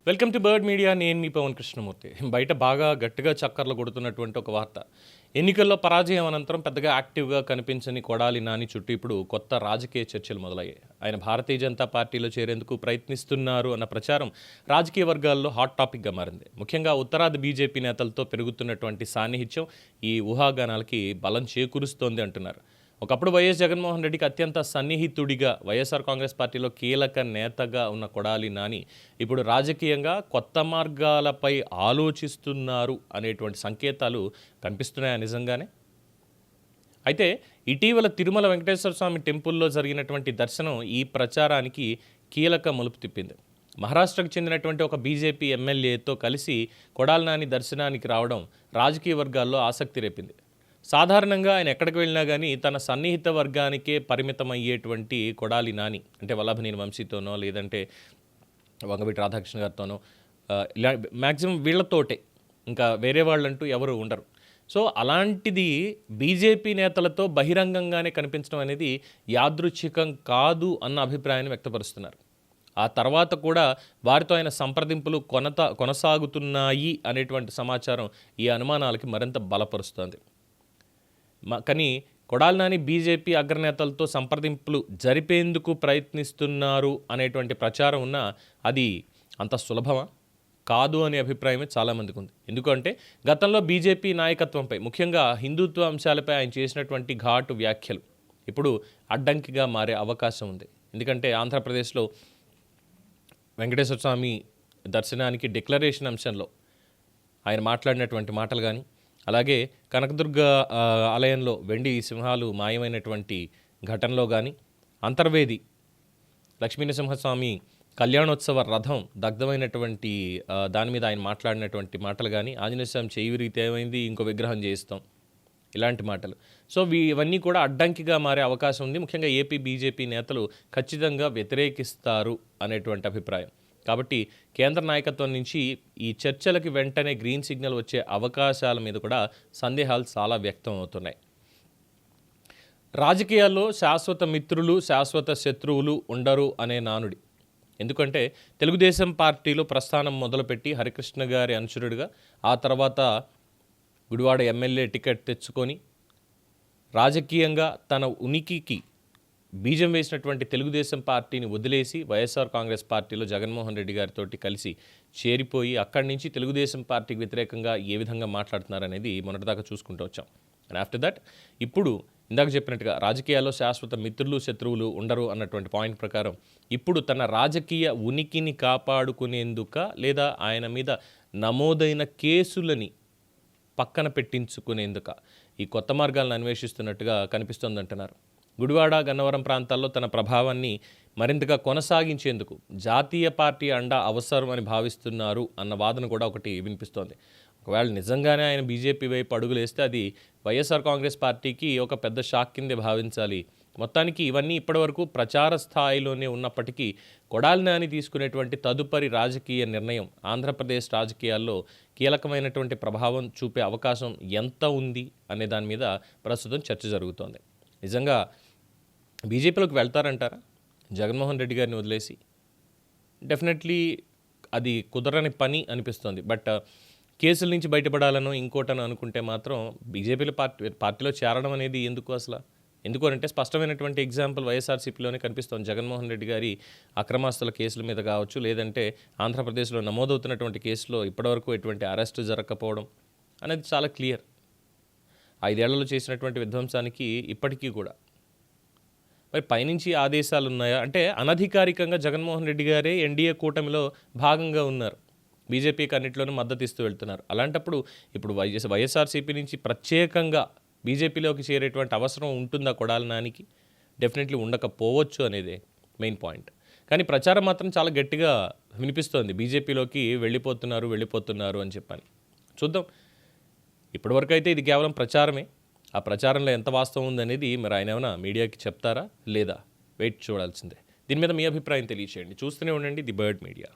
Welcome to bird media. నేను మీ పవన్ కృష్ణమూర్తి. బయట బాగా గట్టిగా చక్కర్లు కొడుతున్నటువంటి ఒక వార్త. ఎన్నికల్లో పరాజయం అనంతరం పెద్దగా యాక్టివ్గా కనిపించని కొడాలి నాని చుట్టూ ఇప్పుడు కొత్త రాజకీయ చర్చలు మొదలయ్యాయి. ఆయన భారతీయ జనతా పార్టీలో చేరేందుకు ప్రయత్నిస్తున్నారు అన్న ప్రచారం రాజకీయ వర్గాల్లో హాట్ టాపిక్గా మారింది. ముఖ్యంగా ఉత్తరాది బీజేపీ నేతలతో పెరుగుతున్నటువంటి సాన్నిహిత్యం ఈ ఊహాగానాలకి బలం చేకూరుస్తోంది అంటున్నారు. ఒకప్పుడు వైఎస్ జగన్మోహన్ రెడ్డికి అత్యంత సన్నిహితుడిగా వైఎస్ఆర్ కాంగ్రెస్ పార్టీలో కీలక నేతగా ఉన్న కొడాలి నాని ఇప్పుడు రాజకీయంగా కొత్త మార్గాలపై ఆలోచిస్తున్నారు అనేటువంటి సంకేతాలు కనిపిస్తున్నాయా నిజంగానే? అయితే ఇటీవల తిరుమల వెంకటేశ్వర స్వామి టెంపుల్లో జరిగినటువంటి దర్శనం ఈ ప్రచారానికి కీలక మలుపు తిప్పింది. మహారాష్ట్రకు చెందినటువంటి ఒక బీజేపీ ఎమ్మెల్యేతో కలిసి కొడాలి నాని దర్శనానికి రావడం రాజకీయ వర్గాల్లో ఆసక్తి రేపింది. సాధారణంగా ఆయన ఎక్కడికి వెళ్ళినా కానీ తన సన్నిహిత వర్గానికే పరిమితం అయ్యేటువంటి కొడాలి నాని, అంటే వల్లభనేని వంశీతోనో లేదంటే వంగవీటి రాధాకృష్ణ గారితోనో ఇలా మ్యాక్సిమం వీళ్లతోటే, ఇంకా వేరే వాళ్ళంటూ ఎవరు ఉండరు. సో అలాంటిది బీజేపీ నేతలతో బహిరంగంగానే కనిపించడం అనేది యాదృచ్ఛికం కాదు అన్న అభిప్రాయాన్ని వ్యక్తపరుస్తున్నారు. ఆ తర్వాత కూడా వారితో ఆయన సంప్రదింపులు కొనసాగుతున్నాయి అనేటువంటి సమాచారం ఈ అనుమానాలకి మరింత బలపరుస్తోంది. కానీ కొడాలి నాని బీజేపీ అగ్రనేతలతో సంప్రదింపులు జరిపేందుకు ప్రయత్నిస్తున్నారు అనేటువంటి ప్రచారం ఉన్నా అది అంత సులభమా కాదు అనే అభిప్రాయమే చాలామందికి ఉంది. ఎందుకంటే గతంలో బీజేపీ నాయకత్వంపై, ముఖ్యంగా హిందుత్వ అంశాలపై ఆయన చేసినటువంటి ఘాటు వ్యాఖ్యలు ఇప్పుడు అడ్డంకిగా మారే అవకాశం ఉంది. ఎందుకంటే ఆంధ్రప్రదేశ్లో వెంకటేశ్వర స్వామి దర్శనానికి డిక్లరేషన్ అంశంలో ఆయన మాట్లాడినటువంటి మాటలు కానీ, అలాగే కనకదుర్గ ఆలయంలో వెండి సింహాలు మాయమైనటువంటి ఘటనలో కానీ, అంతర్వేది లక్ష్మీనరసింహస్వామి కళ్యాణోత్సవ రథం దగ్ధమైనటువంటి దాని మీద ఆయన మాట్లాడినటువంటి మాటలు కానీ, ఆంజనేయ స్వామి చేయి విరిగితే ఏమైంది, ఇంకో విగ్రహం చేయిస్తాం, ఇలాంటి మాటలు. సో ఇవన్నీ కూడా అడ్డంకిగా మారే అవకాశం ఉంది. ముఖ్యంగా ఏపీ బీజేపీ నేతలు ఖచ్చితంగా వ్యతిరేకిస్తారు అనేటువంటి అభిప్రాయం. కాబట్టి కేంద్ర నాయకత్వం నుంచి ఈ చర్చలకి వెంటనే గ్రీన్ సిగ్నల్ వచ్చే అవకాశాల మీద కూడా సందేహాలు చాలా వ్యక్తం అవుతున్నాయి. రాజకీయాల్లో శాశ్వత మిత్రులు, శాశ్వత శత్రువులు ఉండరు అనే నానుడి. ఎందుకంటే తెలుగుదేశం పార్టీలో ప్రస్థానం మొదలుపెట్టి హరికృష్ణ గారి అనుచరుడిగా, ఆ తర్వాత గుడివాడ ఎమ్మెల్యే టికెట్ తెచ్చుకొని రాజకీయంగా తన ఉనికికి బీజం వేసినటువంటి తెలుగుదేశం పార్టీని వదిలేసి వైఎస్ఆర్ కాంగ్రెస్ పార్టీలో జగన్మోహన్ రెడ్డి గారితో కలిసి చేరిపోయి అక్కడి నుంచి తెలుగుదేశం పార్టీకి వ్యతిరేకంగా ఏ విధంగా మాట్లాడుతున్నారనేది మొన్నటిదాకా చూసుకుంటూ వచ్చాం. అండ్ ఆఫ్టర్ దట్ ఇప్పుడు ఇందాక చెప్పినట్టుగా రాజకీయాల్లో శాశ్వత మిత్రులు, శత్రువులు ఉండరు అన్నటువంటి పాయింట్ ప్రకారం ఇప్పుడు తన రాజకీయ ఉనికిని కాపాడుకునేందుక లేదా ఆయన మీద నమోదైన కేసులని పక్కన పెట్టించుకునేందుక ఈ కొత్త మార్గాలను అన్వేషిస్తున్నట్టుగా కనిపిస్తోందంటున్నారు. గుడివాడ, గన్నవరం ప్రాంతాల్లో తన ప్రభావాన్ని మరింతగా కొనసాగించేందుకు జాతీయ పార్టీ అండ అవసరం అని భావిస్తున్నారు అన్న వాదన కూడా ఒకటి వినిపిస్తోంది. ఒకవేళ నిజంగానే ఆయన బీజేపీ వైపు అడుగులేస్తే అది వైఎస్ఆర్ కాంగ్రెస్ పార్టీకి ఒక పెద్ద షాక్ కిందే భావించాలి. మొత్తానికి ఇవన్నీ ఇప్పటివరకు ప్రచార స్థాయిలోనే ఉన్నప్పటికీ కొడాలి నాని తీసుకునేటువంటి తదుపరి రాజకీయ నిర్ణయం ఆంధ్రప్రదేశ్ రాజకీయాల్లో కీలకమైనటువంటి ప్రభావం చూపే అవకాశం ఎంత ఉంది అనే దాని మీద ప్రస్తుతం చర్చ జరుగుతోంది. నిజంగా బీజేపీలోకి వెళ్తారంటారా జగన్మోహన్ రెడ్డి గారిని వదిలేసి? డెఫినెట్లీ అది కుదరని పని అనిపిస్తుంది. బట్ కేసుల నుంచి బయటపడాలనో ఇంకోటనో అనుకుంటే మాత్రం బీజేపీలో పార్టీలో చేరడం అనేది ఎందుకు అసలు? ఎందుకు అంటే స్పష్టమైనటువంటి ఎగ్జాంపుల్ వైఎస్ఆర్సీపీలోనే కనిపిస్తోంది. జగన్మోహన్ రెడ్డి గారి అక్రమాస్తుల కేసుల మీద కావచ్చు, లేదంటే ఆంధ్రప్రదేశ్లో నమోదవుతున్నటువంటి కేసులో ఇప్పటివరకు ఎటువంటి అరెస్టు జరగకపోవడం అనేది చాలా క్లియర్. 5 ఏళ్లలో చేసినటువంటి విధ్వంసానికి ఇప్పటికీ కూడా మరి పైనుంచి ఆదేశాలు ఉన్నాయా అంటే అనధికారికంగా జగన్మోహన్ రెడ్డి గారే ఎన్డీఏ కూటమిలో భాగంగా ఉన్నారు. బీజేపీకి అన్నింటిలోనూ మద్దతు ఇస్తూ వెళ్తున్నారు. అలాంటప్పుడు ఇప్పుడు వైఎస్ఆర్సీపీ నుంచి ప్రత్యేకంగా బీజేపీలోకి చేరేటువంటి అవసరం ఉంటుందా కొడాలి నానికి? డెఫినెట్లీ ఉండకపోవచ్చు అనేది మెయిన్ పాయింట్. కానీ ప్రచారం మాత్రం చాలా గట్టిగా వినిపిస్తోంది, బీజేపీలోకి వెళ్ళిపోతున్నారు అని చెప్పని. చూద్దాం. ఇప్పటివరకు అయితే ఇది కేవలం ప్రచారమే. ఆ ప్రచారంలో ఎంత వాస్తవం ఉందనేది మరి ఆయన ఏమైనా మీడియాకి చెప్తారా లేదా వెయిట్ చూడాల్సిందే. దీని మీద మీ అభిప్రాయం తెలియచేయండి. చూస్తూనే ఉండండి ది బర్డ్ మీడియా.